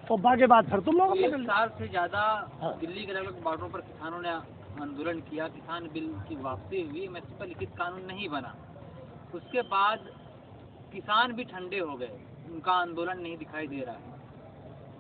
और बाकी बात फिर तुम लोग। 1 साल से ज़्यादा दिल्ली के अलग बॉर्डरों पर किसानों ने आंदोलन किया, किसान बिल की वापसी हुई, एमएसपी पर लिखित कानून नहीं बना। उसके बाद किसान भी ठंडे हो गए, उनका आंदोलन नहीं दिखाई दे रहा है।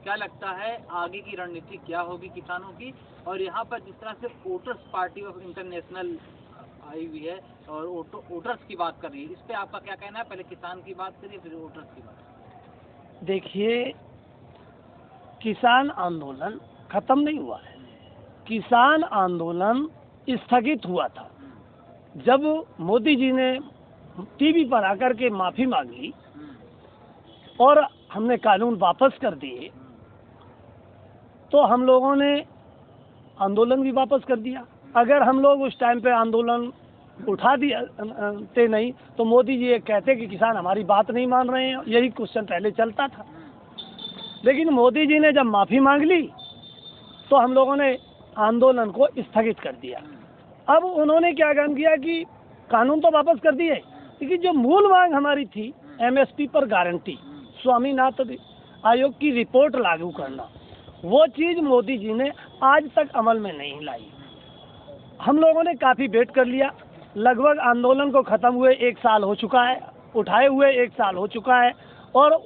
क्या लगता है आगे की रणनीति क्या होगी किसानों की? और यहाँ पर जिस तरह से voters party of international I हुई है और वोटर्स की बात कर रही है, इस पे आपका क्या कहना है? पहले किसान की बात करिए, फिर वोटर्स की बात। देखिए, किसान आंदोलन खत्म नहीं हुआ है। किसान आंदोलन स्थगित हुआ था जब मोदी जी ने टीवी पर आकर के माफी मांगी और हमने कानून वापस कर दिए, तो हम लोगों ने आंदोलन भी वापस कर दिया। अगर हम लोग उस टाइम पे आंदोलन उठा दिए नहीं तो मोदी जी ये कहते कि किसान हमारी बात नहीं मान रहे हैं, यही क्वेश्चन पहले चलता था। लेकिन मोदी जी ने जब माफ़ी मांग ली तो हम लोगों ने आंदोलन को स्थगित कर दिया। अब उन्होंने क्या काम किया कि कानून तो वापस कर दिए, लेकिन जो मूल मांग हमारी थी एमएसपी पर गारंटी, स्वामीनाथन आयोग की रिपोर्ट लागू करना, वो चीज़ मोदी जी ने आज तक अमल में नहीं लाई। हम लोगों ने काफ़ी वेट कर लिया, लगभग आंदोलन को ख़त्म हुए 1 साल हो चुका है, उठाए हुए 1 साल हो चुका है, और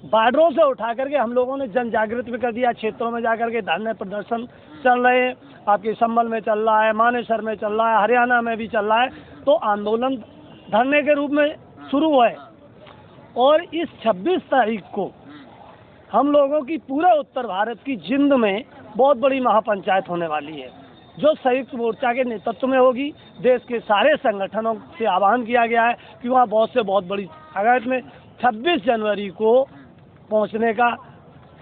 बॉर्डरों से उठा करके हम लोगों ने जन जागृत भी कर दिया। क्षेत्रों में जाकर के धरने प्रदर्शन चल रहे हैं, आपके संभल में चल रहा है, मानेसर में चल रहा है, हरियाणा में भी चल रहा है। तो आंदोलन धरने के रूप में शुरू हुआ है और इस 26 तारीख को हम लोगों की पूरे उत्तर भारत की जिंद में बहुत बड़ी महापंचायत होने वाली है, जो संयुक्त मोर्चा के नेतृत्व में होगी। देश के सारे संगठनों से आह्वान किया गया है कि वहाँ बहुत बड़ी तादाद में 26 जनवरी को पहुँचने का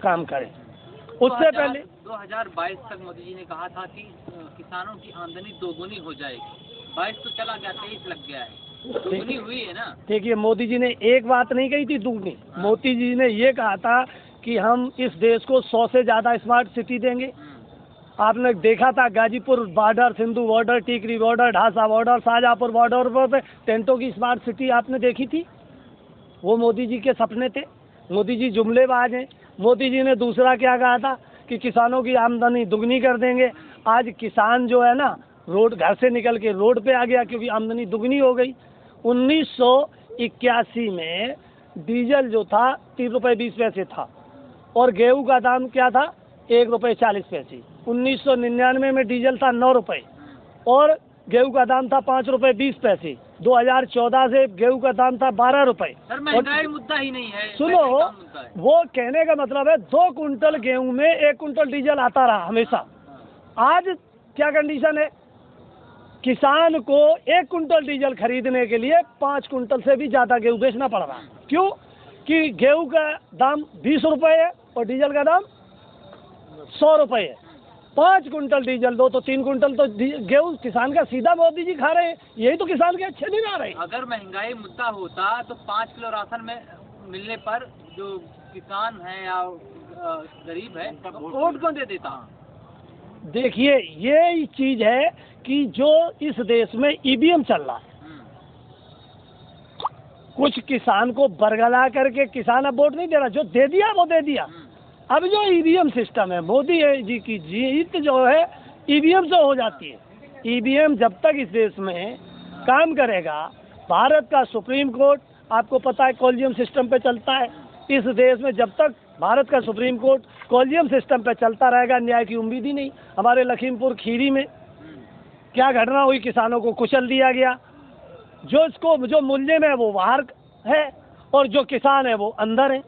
काम करें। उससे पहले 2022 तक मोदी जी ने कहा था कि किसानों की आमदनी दोगुनी हो जाएगी। 22 तो चला गया, 23 लग गया है, दोगुनी हुई है ना। देखिए, मोदी जी ने एक बात नहीं कही थी दुगनी। मोदी जी ने ये कहा था कि हम इस देश को 100 से ज़्यादा स्मार्ट सिटी देंगे। आपने देखा था Ghazipur border, Sindhu border, Tikri border, Dhansa border, Shahjahanpur border पर टेंटों की स्मार्ट सिटी आपने देखी थी। वो मोदी जी के सपने थे। मोदी जी जुमलेबाज हैं। मोदी जी ने दूसरा क्या कहा था कि किसानों की आमदनी दुगनी कर देंगे। आज किसान जो है ना, रोड घर से निकल के रोड पे आ गया क्योंकि आमदनी दुगनी हो गई। 1981 में डीजल जो था 3 रुपये 20 पैसे था और गेहूं का दाम क्या था 1 रुपये 40 पैसे। 1999 में डीजल था 9 रुपये और गेहूं का दाम था 5 रुपये 20 पैसे। 2014 से गेहूं का दाम था 12 रुपये। सर, महंगाई मुद्दा ही नहीं है। सुनो, वो कहने का मतलब है 2 कुंटल गेहूं में 1 कुंटल डीजल आता रहा हमेशा। आज क्या कंडीशन है? किसान को 1 कुंटल डीजल खरीदने के लिए 5 कुंटल से भी ज़्यादा गेहूं बेचना पड़ रहा है। क्यों? कि गेहूं का दाम 20 रुपये है और डीजल का दाम 100 रुपये है। 5 कुंटल डीजल दो तो 3 कुंटल तो गेहूं किसान का सीधा मोदी जी खा रहे हैं। यही तो किसान के अच्छे दिन आ रहे हैं। अगर महंगाई मुद्दा होता तो 5 किलो राशन में मिलने पर जो किसान है या गरीब है वोट क्यों दे देता? देखिए, ये चीज है कि जो इस देश में ईवीएम चल रहा है, कुछ किसान को बरगला करके किसान अब वोट नहीं दे रहा, जो दे दिया वो दे दिया। अब जो ईवीएम सिस्टम है, मोदी जी की जीत जो है ईवीएम से हो जाती है। ईवीएम जब तक इस देश में काम करेगा, भारत का सुप्रीम कोर्ट आपको पता है कॉलेजियम सिस्टम पे चलता है। इस देश में जब तक भारत का सुप्रीम कोर्ट कॉलेजियम सिस्टम पे चलता रहेगा, न्याय की उम्मीद ही नहीं। हमारे लखीमपुर खीरी में क्या घटना हुई, किसानों को कुचल दिया गया। जो मूल्य में है वो बाहर है और जो किसान है वो अंदर है।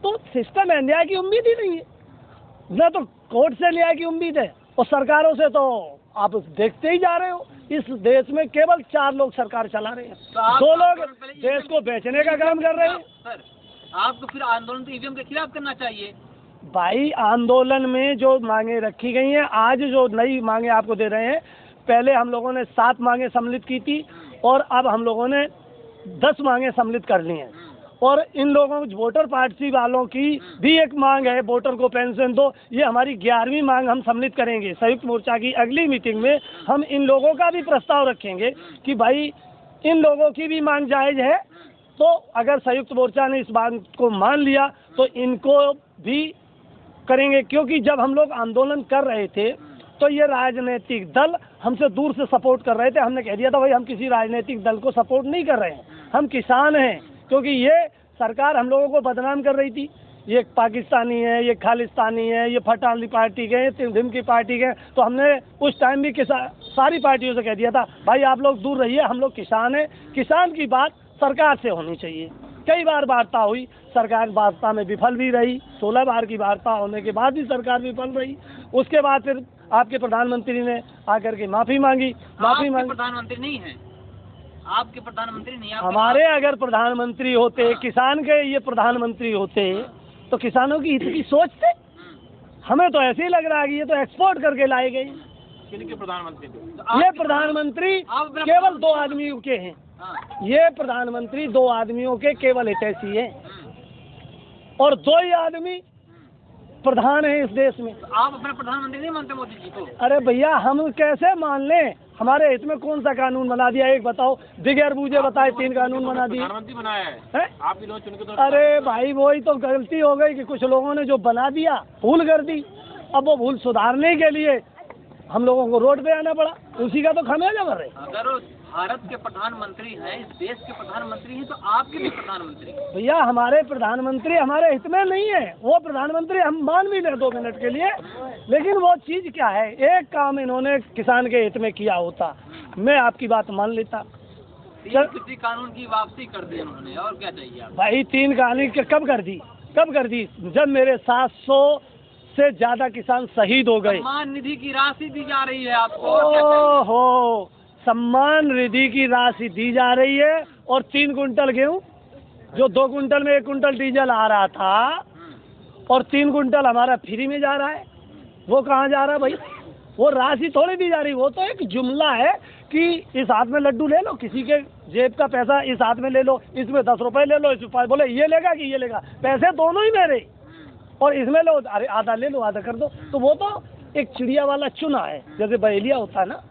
तो सिस्टम है, न्याय की उम्मीद ही नहीं है। न तो कोर्ट से न्याय की उम्मीद है और सरकारों से तो आप देखते ही जा रहे हो। इस देश में केवल 4 लोग सरकार चला रहे हैं, 2 लोग देश को बेचने का काम कर रहे हैं। सर, आपको फिर आंदोलन तो ईवीएम के खिलाफ करना चाहिए। भाई, आंदोलन में जो मांगे रखी गई हैं, आज जो नई मांगे आपको दे रहे हैं, पहले हम लोगों ने 7 मांगे सम्मिलित की थी और अब हम लोगों ने 10 मांगे सम्मिलित कर ली हैं। और इन लोगों वोटर पार्टी वालों की भी एक मांग है, वोटर को पेंशन दो। ये हमारी 11वीं मांग हम सम्मिलित करेंगे। संयुक्त मोर्चा की अगली मीटिंग में हम इन लोगों का भी प्रस्ताव रखेंगे कि भाई इन लोगों की भी मांग जायज़ है। तो अगर संयुक्त मोर्चा ने इस बात को मान लिया तो इनको भी करेंगे, क्योंकि जब हम लोग आंदोलन कर रहे थे तो ये राजनीतिक दल हमसे दूर से सपोर्ट कर रहे थे। हमने कह दिया था भाई हम किसी राजनीतिक दल को सपोर्ट नहीं कर रहे हैं, हम किसान हैं, क्योंकि ये सरकार हम लोगों को बदनाम कर रही थी, ये पाकिस्तानी है, ये खालिस्तानी है, ये फटानी पार्टी के, तिमधिम की पार्टी के। तो हमने उस टाइम भी सारी पार्टियों से कह दिया था भाई आप लोग दूर रहिए, हम लोग किसान हैं, किसान की बात सरकार से होनी चाहिए। कई बार वार्ता हुई, सरकार वार्ता में विफल भी रही, 16 बार की वार्ता होने के बाद भी सरकार विफल रही। उसके बाद फिर आपके प्रधानमंत्री ने आकर के माफ़ी मांगी। प्रधानमंत्री नहीं है, आपके प्रधानमंत्री नहीं, हमारे अगर प्रधानमंत्री होते, किसान के ये प्रधानमंत्री होते तो किसानों की हित की सोचते। हमें तो ऐसे ही लग रहा है कि ये तो एक्सपोर्ट करके लाए गए। किनके प्रधानमंत्री? ये प्रधानमंत्री केवल 2 आदमियों के हैं, ये प्रधानमंत्री 2 आदमियों के केवल हितैषी हैं और 2 ही आदमी प्रधान है इस देश में। आप अपने प्रधानमंत्री नहीं मानते मोदी जी को? अरे भैया हम कैसे मान लें, हमारे हित में कौन सा कानून बना दिया एक बताओ, बगैर बूझे बताए 3 कानून बना दिए। प्रधानमंत्री बनाया है आप लोग चुन के? अरे भाई वही तो गलती हो गई कि कुछ लोगों ने जो बना दिया भूल कर दी, अब वो भूल सुधारने के लिए हम लोगों को रोड पे आना पड़ा, उसी का तो खामियाजा भर रहे। अगर भारत के प्रधानमंत्री हैं, इस देश के प्रधानमंत्री हैं, तो आपके भी प्रधानमंत्री? भैया हमारे प्रधानमंत्री हमारे हित में नहीं है, वो प्रधानमंत्री हम मान भी लें 2 मिनट के लिए, लेकिन वो चीज़ क्या है, एक काम इन्होंने किसान के हित में किया होता मैं आपकी बात मान लेता। किसी कानून की वापसी कर दी उन्होंने, और क्या चाहिए आप? भाई 3 कानून कब कर दी? जब मेरे 700 से ज़्यादा किसान शहीद हो गए। सम्मान निधि की राशि दी जा रही है आपको। ओहो, सम्मान निधि की राशि दी जा रही है और 3 कुंटल गेहूँ, जो 2 कुंटल में 1 कुंटल डीजल आ रहा था और 3 कुंटल हमारा फ्री में जा रहा है, वो कहाँ जा रहा है भाई? वो राशि थोड़ी दी जा रही, वो तो एक जुमला है कि इस हाथ में लड्डू ले लो, किसी के जेब का पैसा इस हाथ में ले लो, इसमें 10 रुपए ले लो, इसमें बोले ये लेगा कि ये लेगा, पैसे दोनों ही मेरे, और इसमें लो, अरे आधा ले लो आधा कर दो। तो वो तो एक चिड़िया वाला चुना है, जैसे बहेलिया होता है ना,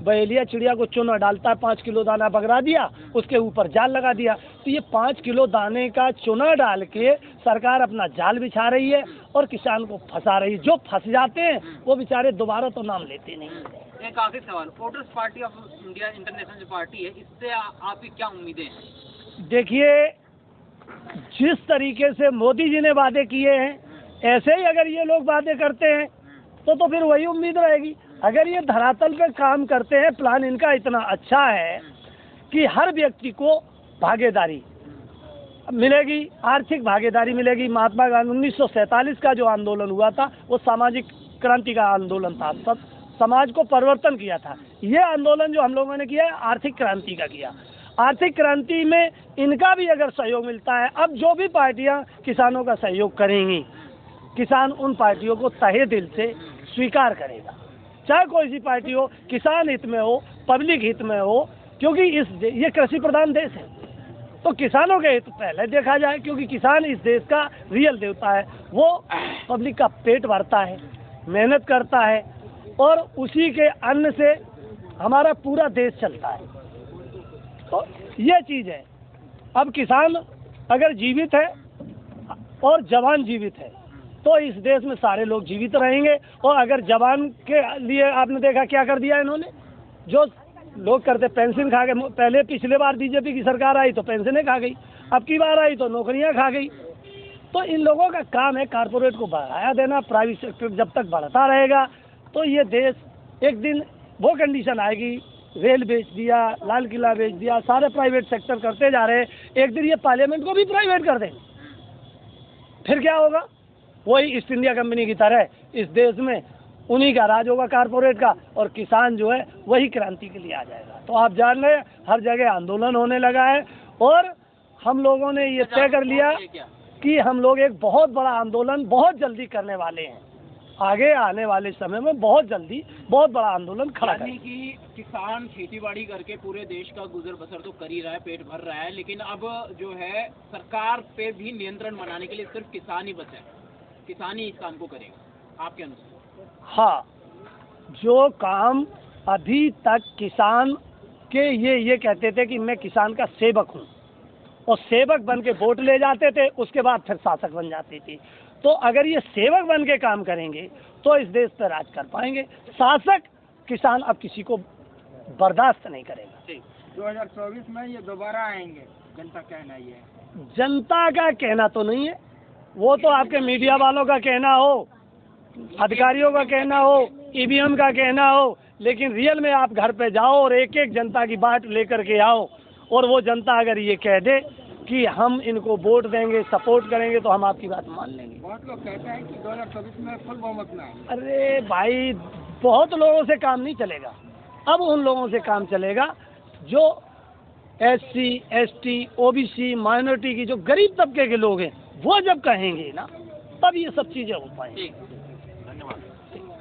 बहेलिया चिड़िया को चुना डालता है, 5 किलो दाना पकड़ा दिया, उसके ऊपर जाल लगा दिया। तो ये 5 किलो दाने का चुना डाल के सरकार अपना जाल बिछा रही है और किसान को फंसा रही है। जो फंस जाते हैं वो बेचारे दोबारा तो नाम लेते नहीं। एक आखिरी सवाल, voters party of India international जो पार्टी है, इससे आपकी क्या उम्मीदें हैं? देखिए, जिस तरीके से मोदी जी ने वादे किए हैं ऐसे ही अगर ये लोग वादे करते हैं तो फिर वही उम्मीद रहेगी। अगर ये धरातल पे काम करते हैं, प्लान इनका इतना अच्छा है कि हर व्यक्ति को भागीदारी मिलेगी, आर्थिक भागीदारी मिलेगी। महात्मा गांधी 1947 का जो आंदोलन हुआ था वो सामाजिक क्रांति का आंदोलन था, सब समाज को परिवर्तन किया था। ये आंदोलन जो हम लोगों ने किया है आर्थिक क्रांति का किया। आर्थिक क्रांति में इनका भी अगर सहयोग मिलता है, अब जो भी पार्टियां किसानों का सहयोग करेंगी, किसान उन पार्टियों को तहे दिल से स्वीकार करेगा, चाहे कोई सी पार्टी हो, किसान हित में हो, पब्लिक हित में हो, क्योंकि ये कृषि प्रधान देश है तो किसानों के हित पहले देखा जाए, क्योंकि किसान इस देश का रियल देवता है। वो पब्लिक का पेट भरता है, मेहनत करता है और उसी के अन्न से हमारा पूरा देश चलता है। तो ये चीज़ है। अब किसान अगर जीवित है और जवान जीवित है तो इस देश में सारे लोग जीवित रहेंगे। और अगर जवान के लिए आपने देखा क्या कर दिया इन्होंने, जो लोग करते पेंशन खा गए। पहले पिछले बार बीजेपी की सरकार आई तो पेंशनें खा गई, अब की बार आई तो नौकरियां खा गई। तो इन लोगों का काम है कारपोरेट को बढ़ाया देना। प्राइवेट सेक्टर जब तक बढ़ता रहेगा तो ये देश एक दिन वो कंडीशन आएगी, रेल बेच दिया, लाल किला बेच दिया, सारे प्राइवेट सेक्टर करते जा रहे हैं, एक दिन ये पार्लियामेंट को भी प्राइवेट कर देंगे। फिर क्या होगा? वही ईस्ट इंडिया कंपनी की तरह इस देश में उन्हीं का राज होगा, कारपोरेट का, और किसान जो है वही क्रांति के लिए आ जाएगा। तो आप जान रहे हर जगह आंदोलन होने लगा है और हम लोगों ने ये तय कर लिया कि हम लोग एक बहुत बड़ा आंदोलन बहुत जल्दी करने वाले हैं। आगे आने वाले समय में बहुत जल्दी बहुत बड़ा आंदोलन खड़ा करेंगे। कि किसान खेतीबाड़ी करके पूरे देश का गुजर बसर तो कर ही रहा है, पेट भर रहा है, लेकिन अब जो है सरकार पे भी नियंत्रण बनाने के लिए सिर्फ किसान ही बचा है, किसान ही इस काम को करेगा आपके अनुसार? हाँ, जो काम अभी तक किसान के ये कहते थे कि मैं किसान का सेवक हूँ और सेवक बन के वोट ले जाते थे, उसके बाद फिर शासक बन जाते थे। तो अगर ये सेवक बन के काम करेंगे तो इस देश पर राज कर पाएंगे। शासक किसान अब किसी को बर्दाश्त नहीं करेगा। 2024 में ये दोबारा आएंगे, जनता कहना ये है। जनता का कहना तो नहीं है, वो तो आपके मीडिया वालों का कहना हो, अधिकारियों का कहना हो, ईवीएम का कहना हो, लेकिन रियल में आप घर पे जाओ और एक एक जनता की बात लेकर के आओ, और वो जनता अगर ये कह दे कि हम इनको वोट देंगे, सपोर्ट करेंगे, तो हम आपकी बात मान लेंगे। बहुत लोग कहते हैं कि 2024 में फुल बहुमत में आएंगे। अरे भाई, बहुत लोगों से काम नहीं चलेगा। अब उन लोगों से काम चलेगा जो SC, ST, OBC, माइनॉरिटी की जो गरीब तबके के लोग हैं, वो जब कहेंगे ना, तब ये सब चीज़ें हो पाएंगी।